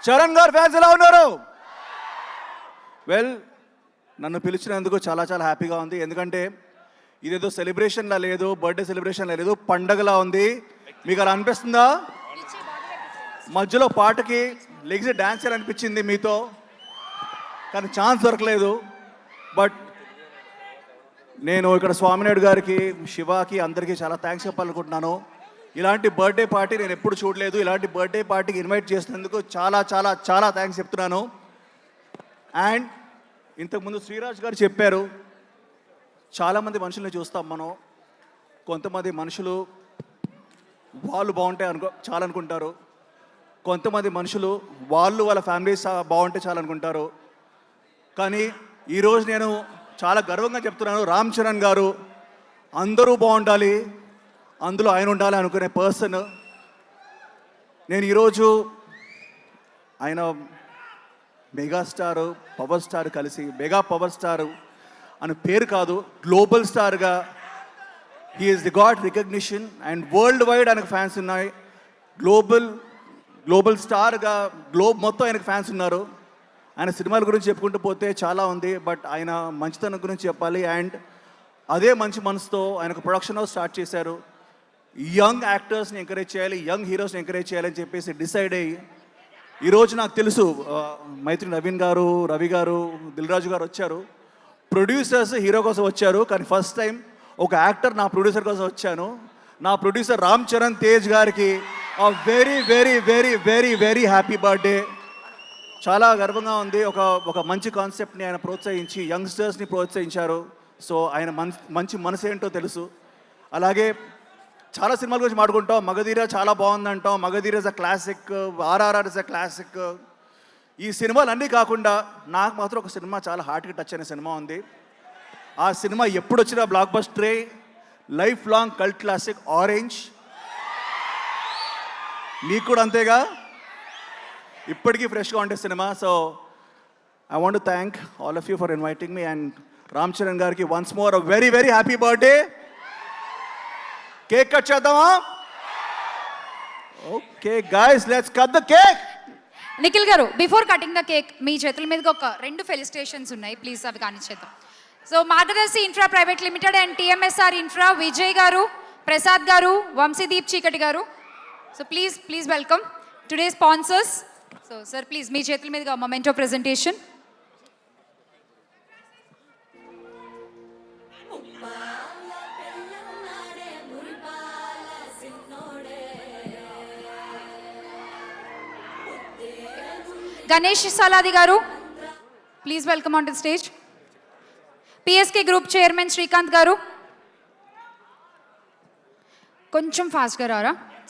చరణ్ గారు ఫ్యాన్స్ ఎలా ఉన్నారు? వెల్, నన్ను పిలిచినందుకు చాలా చాలా హ్యాపీగా ఉంది. ఎందుకంటే ఇదేదో సెలబ్రేషన్లా లేదు, బర్త్డే సెలబ్రేషన్లా లేదు, పండగలా ఉంది. మీకు అలా అనిపిస్తుందా? మధ్యలో పాటకి లెగ్స్ డ్యాన్స్ చేయాలనిపించింది మీతో, కానీ ఛాన్స్ దొరకలేదు. బట్ నేను ఇక్కడ స్వామినాయుడు గారికి, శివాకి, అందరికీ చాలా థ్యాంక్స్ చెప్పాలనుకుంటున్నాను. ఇలాంటి బర్త్డే పార్టీ నేను ఎప్పుడు చూడలేదు. ఇలాంటి బర్త్డే పార్టీకి ఇన్వైట్ చేసినందుకు చాలా చాలా చాలా థ్యాంక్స్ చెప్తున్నాను. అండ్ ఇంతకుముందు శ్రీరాజ్ గారు చెప్పారు, చాలామంది మనుషుల్ని చూస్తాం మనం. కొంతమంది మనుషులు వాళ్ళు బాగుంటే చాలనుకుంటారు. కొంతమంది మనుషులు వాళ్ళ ఫ్యామిలీస్ బాగుంటే చాలనుకుంటారు. కానీ ఈరోజు నేను చాలా గర్వంగా చెప్తున్నాను, రామ్ చరణ్ గారు అందరూ బాగుండాలి, అందులో ఆయన ఉండాలి అనుకునే పర్సన్. నేను ఈరోజు ఆయన మెగాస్టార్, పవర్ స్టార్ కలిసి, మెగా పవర్ స్టార్ అని పేరు కాదు, గ్లోబల్ స్టార్గా he is the god recognition. And world wide ఆయనకు ఫ్యాన్స్ ఉన్నాయి. గ్లోబల్ స్టార్గా గ్లోబ్ మొత్తం ఆయనకు ఫ్యాన్స్ ఉన్నారు. ఆయన సినిమాల గురించి చెప్పుకుంటూ పోతే చాలా ఉంది, బట్ ఆయన మంచితనం గురించి చెప్పాలి. అండ్ అదే మంచి మనసుతో ఆయనకు ప్రొడక్షన్ హౌస్ స్టార్ట్ చేశారు. యంగ్ యాక్టర్స్ని ఎంకరేజ్ చేయాలి, యంగ్ హీరోస్ని ఎంకరేజ్ చేయాలని చెప్పేసి డిసైడ్ అయ్యి, ఈరోజు నాకు తెలుసు మైత్రి నవీన్ గారు, రవి గారు, దిల్ రాజు గారు వచ్చారు. ప్రొడ్యూసర్స్ హీరో కోసం వచ్చారు, కానీ ఫస్ట్ టైం ఒక యాక్టర్ నా ప్రొడ్యూసర్ కోసం వచ్చాను. నా ప్రొడ్యూసర్ రామ్ చరణ్ తేజ్ గారికి very very very very very happy birthday. చాలా గర్వంగా ఉంది. ఒక మంచి కాన్సెప్ట్ని ఆయన ప్రోత్సహించి యంగ్స్టర్స్ని ప్రోత్సహించారు. సో ఆయన మంచి మనసు ఏంటో తెలుసు. అలాగే చాలా సినిమాల గురించి మాట్లాడుకుంటాం. మగధీర చాలా బాగుందంటాం, Magadheera is a classic, RRR is a classic. ఈ సినిమాలు అన్నీ కాకుండా నాకు మాత్రం ఒక సినిమా చాలా హార్ట్కి టచ్ అయిన సినిమా ఉంది. ఆ సినిమా ఎప్పుడు వచ్చినా బ్లాక్ బస్టరే, life long cult classic, Orange. మీకు కూడా అంతేగా, ఇప్పటికీ ఫ్రెష్గా ఉండే సినిమా. So I want to thank all of you for inviting me. And Ram Charan గారికి once more very very happy birthday. Cake cut చేద్దామా? Okay guys, let's cut the cake. Nikhil గారు, బిఫోర్ కటింగ్ ద కేక్ మీ చేతుల మీదకి ఒక 2 ఫెలిసిటేషన్స్ ఉన్నాయి, please అవి కానిచ్చేద్దాం. So Margadarsi infra private limited and టీఎంఎస్ఆర్ infra Vijay గారు, ప్రసాద్ గారు, వంశీదీప్ చీకటి గారు. So please welcome today sponsors. So sir please మీ చేతుల మీదుగా మొమెంటో ప్రెజెంటేషన్. గణేష్ సాలాది గారు, please welcome on to stage. PSK group chairman Srikanth గారు, కొంచెం ఫాస్ట్గా రారా.